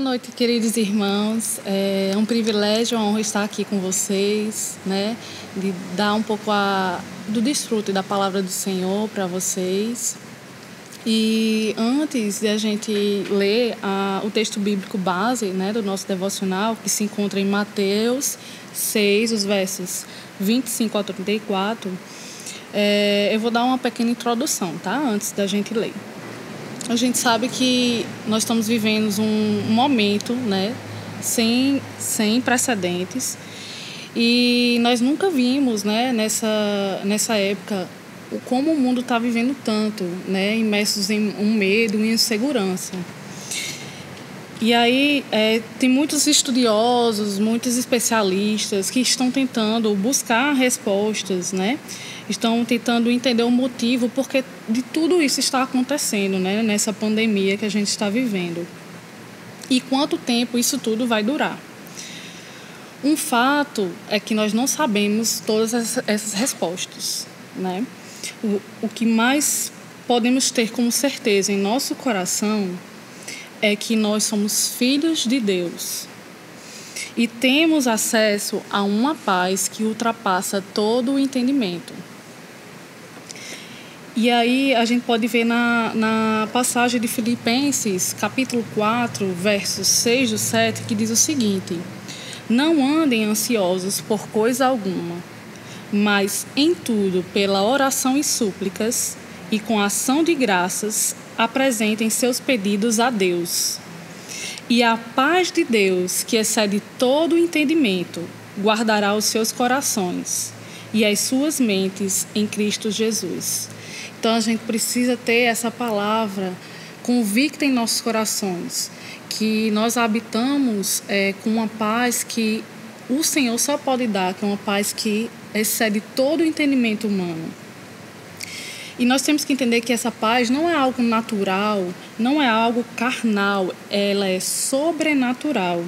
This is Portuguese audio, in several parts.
Boa noite, queridos irmãos. É um privilégio, uma honra estar aqui com vocês, né? De dar um pouco do desfrute da palavra do Senhor para vocês. E antes de a gente ler o texto bíblico base, né, do nosso devocional, que se encontra em Mateus 6, os versos 25 a 34, eu vou dar uma pequena introdução, tá? Antes da gente ler. A gente sabe que nós estamos vivendo um momento, né, sem precedentes, e nós nunca vimos, né, nessa época como o mundo está vivendo tanto, né, imersos em um medo e insegurança. E aí tem muitos estudiosos, muitos especialistas que estão tentando buscar respostas, né? Estão tentando entender o motivo porque de tudo isso está acontecendo, né? Nessa pandemia que a gente está vivendo. E quanto tempo isso tudo vai durar. Um fato é que nós não sabemos todas essas respostas, né? O que mais podemos ter como certeza em nosso coração é que nós somos filhos de Deus e temos acesso a uma paz que ultrapassa todo o entendimento. E aí a gente pode ver na passagem de Filipenses, capítulo 4, versos 6 e 7, que diz o seguinte: não andem ansiosos por coisa alguma, mas em tudo, pela oração e súplicas, e com ação de graças, apresentem seus pedidos a Deus. E a paz de Deus, que excede todo o entendimento, guardará os seus corações e as suas mentes em Cristo Jesus. Então a gente precisa ter essa palavra convicta em nossos corações, que nós habitamos com uma paz que o Senhor só pode dar, que é uma paz que excede todo o entendimento humano. E nós temos que entender que essa paz não é algo natural, não é algo carnal, ela é sobrenatural.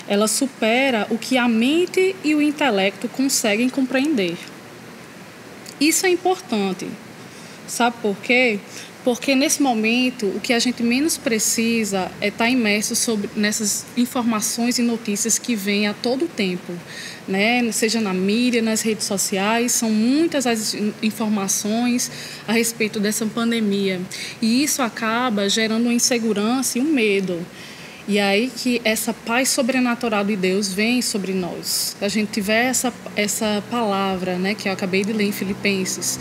Ela supera o que a mente e o intelecto conseguem compreender. Isso é importante. Sabe por quê? Porque nesse momento o que a gente menos precisa é estar imerso nessas informações e notícias que vêm a todo tempo, né? Seja na mídia, nas redes sociais, são muitas as informações a respeito dessa pandemia. E isso acaba gerando uma insegurança e um medo. E aí que essa paz sobrenatural de Deus vem sobre nós. A gente tiver essa palavra, né, que eu acabei de ler em Filipenses,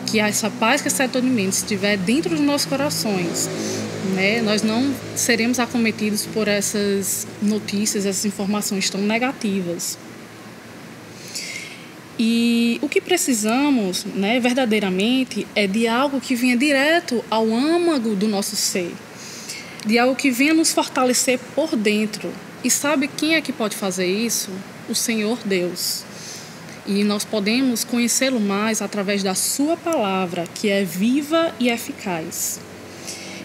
que essa paz que excede todo entendimento estiver dentro dos nossos corações, né, nós não seremos acometidos por essas notícias, essas informações tão negativas. E o que precisamos, né, verdadeiramente é de algo que venha direto ao âmago do nosso ser, de algo que venha nos fortalecer por dentro. E sabe quem é que pode fazer isso? O Senhor Deus. E nós podemos conhecê-lo mais através da sua palavra, que é viva e eficaz.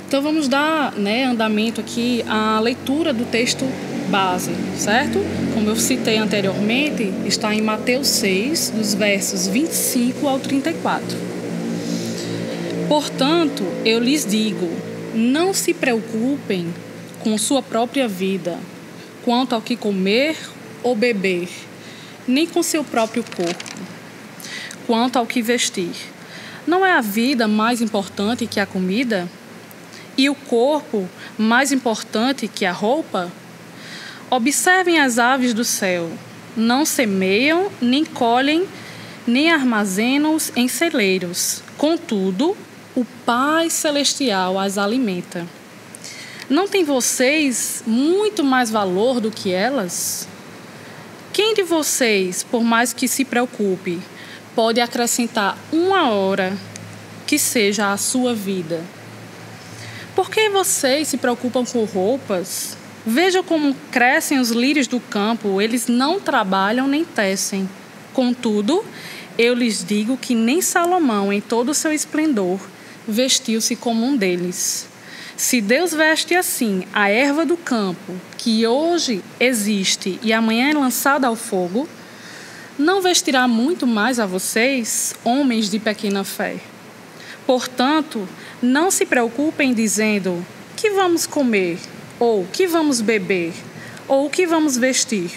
Então vamos dar, né, andamento aqui à leitura do texto base, certo? Como eu citei anteriormente, está em Mateus 6, dos versos 25 ao 34. Portanto, eu lhes digo, não se preocupem com sua própria vida, quanto ao que comer ou beber, nem com seu próprio corpo, quanto ao que vestir. Não é a vida mais importante que a comida? E o corpo mais importante que a roupa? Observem as aves do céu. Não semeiam, nem colhem, nem armazenam em celeiros. Contudo, o Pai Celestial as alimenta. Não tem vocês muito mais valor do que elas? Quem de vocês, por mais que se preocupe, pode acrescentar uma hora que seja a sua vida? Por que vocês se preocupam com roupas? Vejam como crescem os lírios do campo, eles não trabalham nem tecem. Contudo, eu lhes digo que nem Salomão, em todo o seu esplendor, vestiu-se como um deles. Se Deus veste assim a erva do campo, que hoje existe e amanhã é lançada ao fogo, não vestirá muito mais a vocês, homens de pequena fé? Portanto, não se preocupem dizendo: que vamos comer? Ou que vamos beber? Ou que vamos vestir?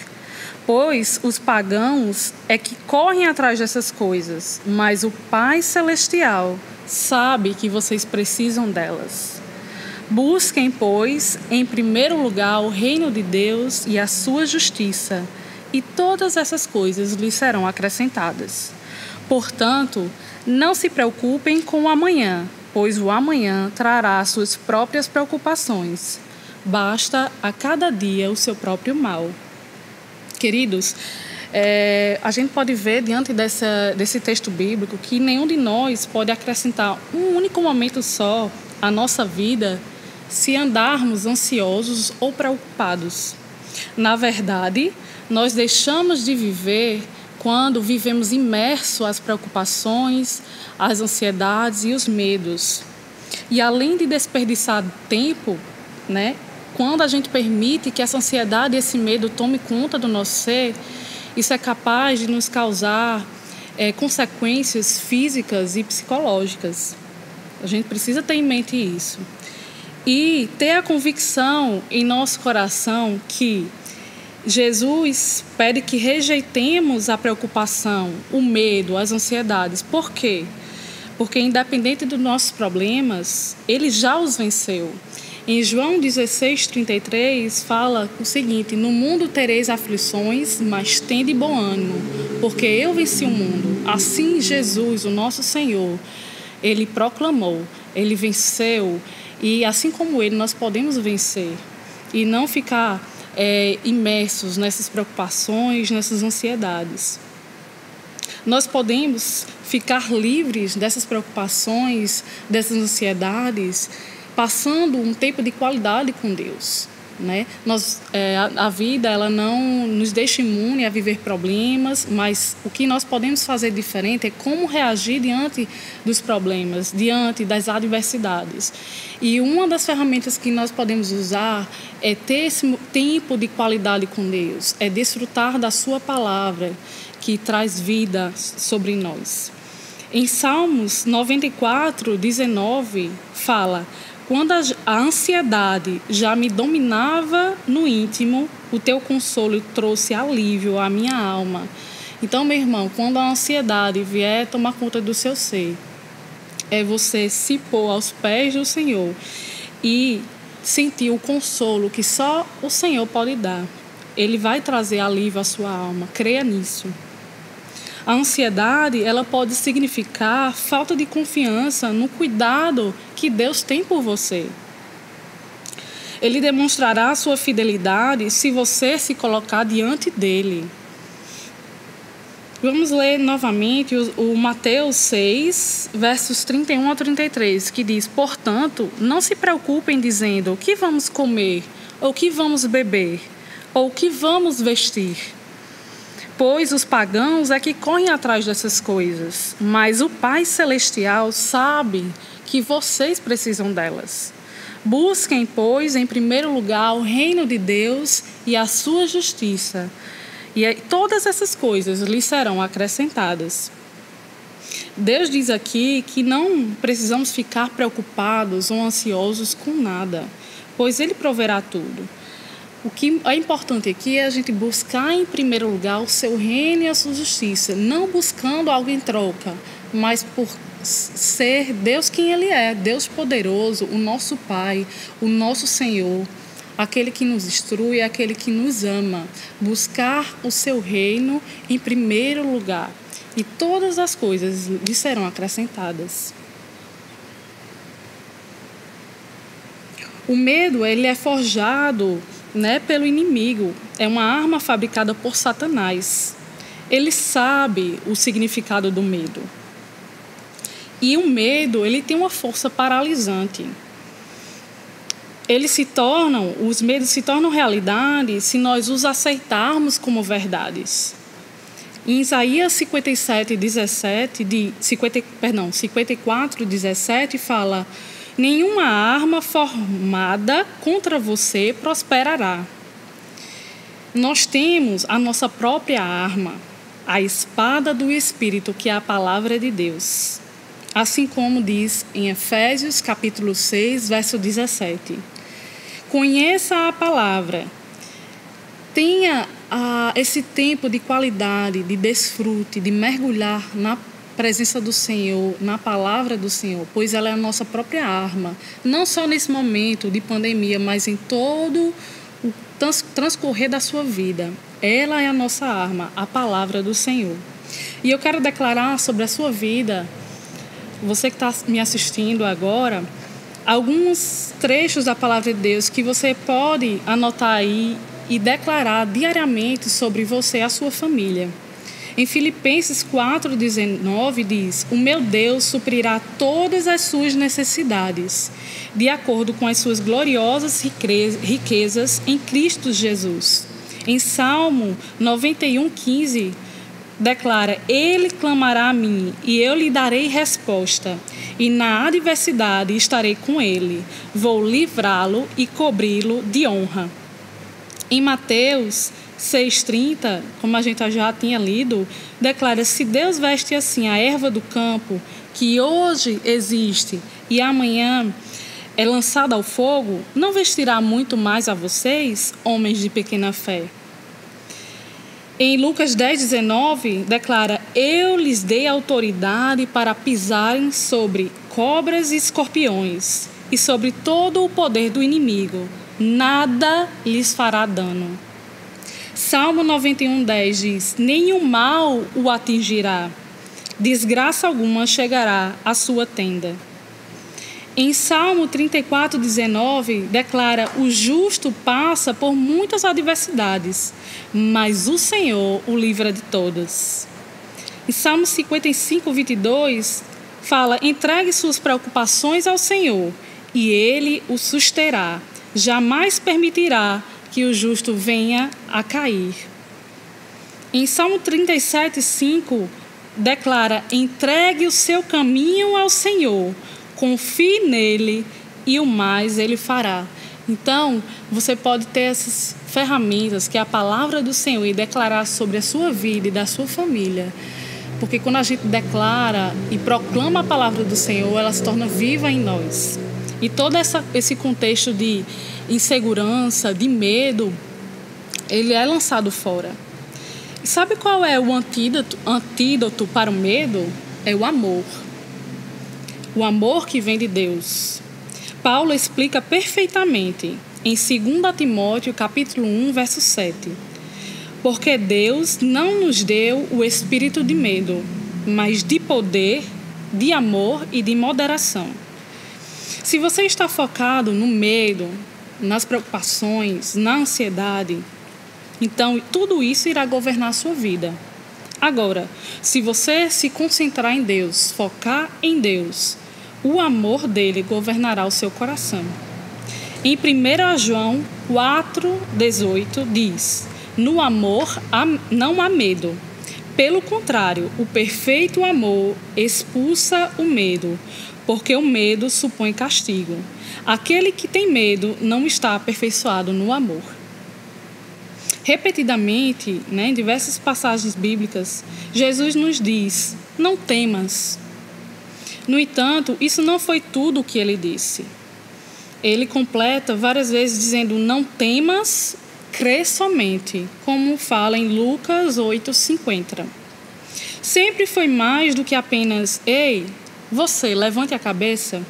Pois os pagãos é que correm atrás dessas coisas, mas o Pai Celestial sabe que vocês precisam delas. Busquem, pois, em primeiro lugar o reino de Deus e a sua justiça, e todas essas coisas lhes serão acrescentadas. Portanto, não se preocupem com o amanhã, pois o amanhã trará suas próprias preocupações. Basta a cada dia o seu próprio mal. Queridos, a gente pode ver diante desse texto bíblico que nenhum de nós pode acrescentar um único momento só à nossa vida se andarmos ansiosos ou preocupados. Na verdade, nós deixamos de viver quando vivemos imersos às preocupações, às ansiedades e os medos. E além de desperdiçar tempo, quando a gente permite que essa ansiedade e esse medo tome conta do nosso ser, isso é capaz de nos causar consequências físicas e psicológicas. A gente precisa ter em mente isso. E ter a convicção em nosso coração que Jesus pede que rejeitemos a preocupação, o medo, as ansiedades. Por quê? Porque independente dos nossos problemas, Ele já os venceu. Em João 16:33 fala o seguinte: no mundo tereis aflições, mas tende bom ânimo, porque eu venci o mundo. Assim Jesus, o nosso Senhor, Ele proclamou, Ele venceu, e assim como Ele nós podemos vencer e não ficar imersos nessas preocupações, nessas ansiedades. Nós podemos ficar livres dessas preocupações, dessas ansiedades, passando um tempo de qualidade com Deus, a vida ela não nos deixa imune a viver problemas, mas o que nós podemos fazer diferente é como reagir diante dos problemas, diante das adversidades. E uma das ferramentas que nós podemos usar é ter esse tempo de qualidade com Deus, é desfrutar da sua palavra, que traz vida sobre nós. Em Salmos 94:19 fala: quando a ansiedade já me dominava no íntimo, o teu consolo trouxe alívio à minha alma. Então, meu irmão, quando a ansiedade vier tomar conta do seu ser, é você se pôr aos pés do Senhor e sentir o consolo que só o Senhor pode dar. Ele vai trazer alívio à sua alma, creia nisso. A ansiedade, ela pode significar falta de confiança no cuidado que Deus tem por você. Ele demonstrará a sua fidelidade se você se colocar diante dele. Vamos ler novamente o Mateus 6, versos 31-33, que diz: portanto, não se preocupem dizendo o que vamos comer, ou o que vamos beber, ou o que vamos vestir. Pois os pagãos é que correm atrás dessas coisas, mas o Pai Celestial sabe que vocês precisam delas. Busquem, pois, em primeiro lugar o reino de Deus e a sua justiça, e todas essas coisas lhes serão acrescentadas. Deus diz aqui que não precisamos ficar preocupados ou ansiosos com nada, pois Ele proverá tudo. O que é importante aqui é a gente buscar em primeiro lugar o seu reino e a sua justiça, não buscando algo em troca, mas por ser Deus quem Ele é, Deus poderoso, o nosso Pai, o nosso Senhor, aquele que nos instrui, aquele que nos ama. Buscar o seu reino em primeiro lugar e todas as coisas lhe serão acrescentadas. O medo, ele é forjado pelo inimigo, é uma arma fabricada por Satanás. Ele sabe o significado do medo. E o medo, ele tem uma força paralisante. Os medos se tornam realidade se nós os aceitarmos como verdades. Em Isaías 54:17 fala: nenhuma arma formada contra você prosperará. Nós temos a nossa própria arma, a espada do Espírito, que é a palavra de Deus. Assim como diz em Efésios capítulo 6, verso 17. Conheça a palavra. Tenha esse tempo de qualidade, de desfrute, de mergulhar na presença do Senhor, na palavra do Senhor, pois ela é a nossa própria arma, não só nesse momento de pandemia, mas em todo o transcorrer da sua vida. Ela é a nossa arma, a palavra do Senhor. E eu quero declarar sobre a sua vida, você que está me assistindo agora, alguns trechos da palavra de Deus que você pode anotar aí e declarar diariamente sobre você e a sua família. Em Filipenses 4,19 diz: o meu Deus suprirá todas as suas necessidades, de acordo com as suas gloriosas riquezas em Cristo Jesus. Em Salmo 91,15 declara: ele clamará a mim e eu lhe darei resposta, e na adversidade estarei com ele, vou livrá-lo e cobri-lo de honra. Em Mateus 6,30, como a gente já tinha lido, declara: se Deus veste assim a erva do campo, que hoje existe e amanhã é lançada ao fogo, não vestirá muito mais a vocês, homens de pequena fé? Em Lucas 10,19, declara: eu lhes dei autoridade para pisarem sobre cobras e escorpiões e sobre todo o poder do inimigo. Nada lhes fará dano. Salmo 91,10 diz: nenhum mal o atingirá, desgraça alguma chegará à sua tenda. Em Salmo 34,19 declara: o justo passa por muitas adversidades, mas o Senhor o livra de todas. Em Salmo 55,22 fala: entregue suas preocupações ao Senhor e Ele o susterá, jamais permitirá que o justo venha a cair. Em Salmo 37,5 declara: entregue o seu caminho ao Senhor, confie nele e o mais ele fará. Então, você pode ter essas ferramentas, que é a palavra do Senhor, e declarar sobre a sua vida e da sua família. Porque quando a gente declara e proclama a palavra do Senhor, ela se torna viva em nós. E todo esse contexto de insegurança, de medo, ele é lançado fora. E sabe qual é o antídoto para o medo? É o amor. O amor que vem de Deus. Paulo explica perfeitamente em 2 Timóteo, capítulo 1, verso 7. Porque Deus não nos deu o espírito de medo, mas de poder, de amor e de moderação. Se você está focado no medo, nas preocupações, na ansiedade, então tudo isso irá governar a sua vida. Agora, se você se concentrar em Deus, focar em Deus, o amor dele governará o seu coração. Em 1 João 4,18 diz: no amor não há medo. Pelo contrário, o perfeito amor expulsa o medo, porque o medo supõe castigo. Aquele que tem medo não está aperfeiçoado no amor. Repetidamente, em diversas passagens bíblicas, Jesus nos diz: não temas. No entanto, isso não foi tudo o que ele disse. Ele completa várias vezes dizendo: não temas, crê somente, como fala em Lucas 8,50. Sempre foi mais do que apenas: ei, você, levante a cabeça.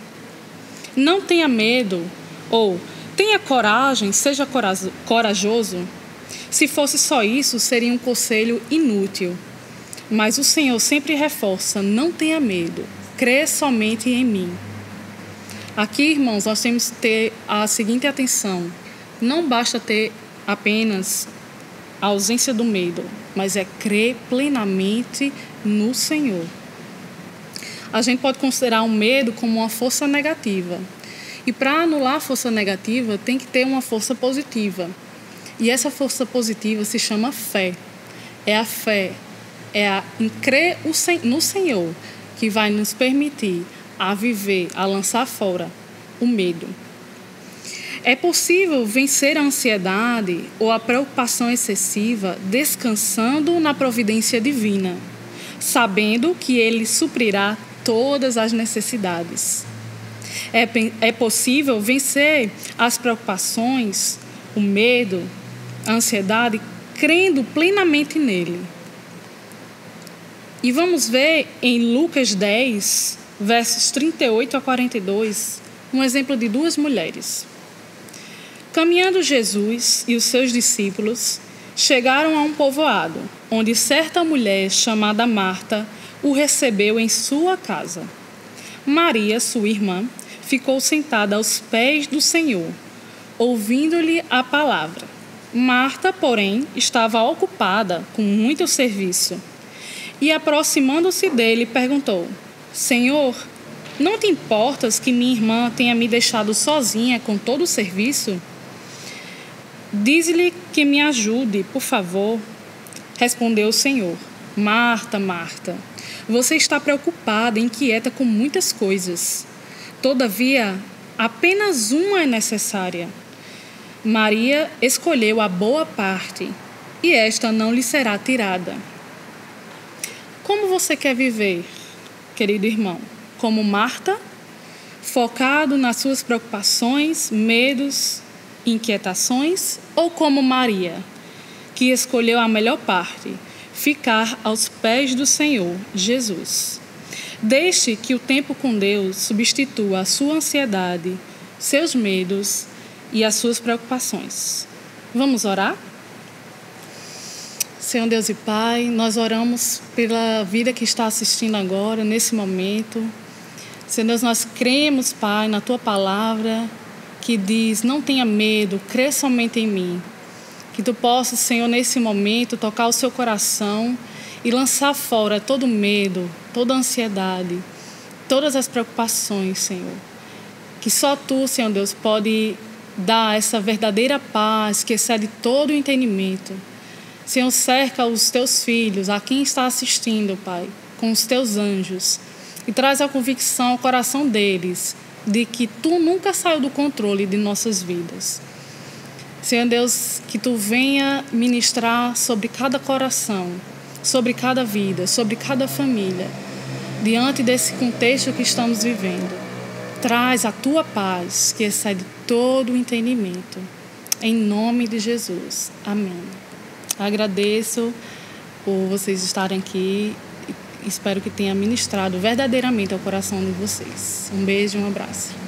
Não tenha medo, ou tenha coragem, seja corajoso. Se fosse só isso, seria um conselho inútil. Mas o Senhor sempre reforça: não tenha medo, crê somente em mim. Aqui, irmãos, nós temos que ter a seguinte atenção: não basta ter apenas a ausência do medo, mas é crer plenamente no Senhor. A gente pode considerar o medo como uma força negativa. E para anular a força negativa, tem que ter uma força positiva. E essa força positiva se chama fé. É a fé, em crer no Senhor, que vai nos permitir a viver, a lançar fora o medo. É possível vencer a ansiedade ou a preocupação excessiva descansando na providência divina, sabendo que Ele suprirá todas as necessidades. É possível vencer as preocupações, o medo, a ansiedade, crendo plenamente nele. E vamos ver em Lucas 10, versos 38 a 42, um exemplo de duas mulheres. Caminhando Jesus e os seus discípulos chegaram a um povoado, onde certa mulher chamada Marta o recebeu em sua casa. Maria, sua irmã, ficou sentada aos pés do Senhor, ouvindo-lhe a palavra. Marta, porém, estava ocupada com muito serviço. E, aproximando-se dele, perguntou: Senhor, não te importas que minha irmã tenha me deixado sozinha com todo o serviço? Diz-lhe que me ajude, por favor. Respondeu o Senhor: Marta, Marta, você está preocupada e inquieta com muitas coisas. Todavia, apenas uma é necessária. Maria escolheu a boa parte, e esta não lhe será tirada. Como você quer viver, querido irmão? Como Marta, focado nas suas preocupações, medos, inquietações, ou como Maria, que escolheu a melhor parte, ficar aos pés do Senhor Jesus? Deixe que o tempo com Deus substitua a sua ansiedade, seus medos e as suas preocupações. Vamos orar? Senhor Deus e Pai, nós oramos pela vida que está assistindo agora, nesse momento. Senhor Deus, nós cremos, Pai, na Tua palavra, que diz: não tenha medo, crê somente em mim. Que Tu possas, Senhor, nesse momento, tocar o seu coração e lançar fora todo medo, toda ansiedade, todas as preocupações, Senhor. Que só Tu, Senhor Deus, pode dar essa verdadeira paz que excede todo o entendimento. Senhor, cerca os Teus filhos, a quem está assistindo, Pai, com os Teus anjos, e traz a convicção ao coração deles de que Tu nunca saiu do controle de nossas vidas. Senhor Deus, que Tu venha ministrar sobre cada coração, sobre cada vida, sobre cada família, diante desse contexto que estamos vivendo. Traz a Tua paz, que excede todo o entendimento. Em nome de Jesus. Amém. Agradeço por vocês estarem aqui. Espero que tenha ministrado verdadeiramente ao coração de vocês. Um beijo e um abraço.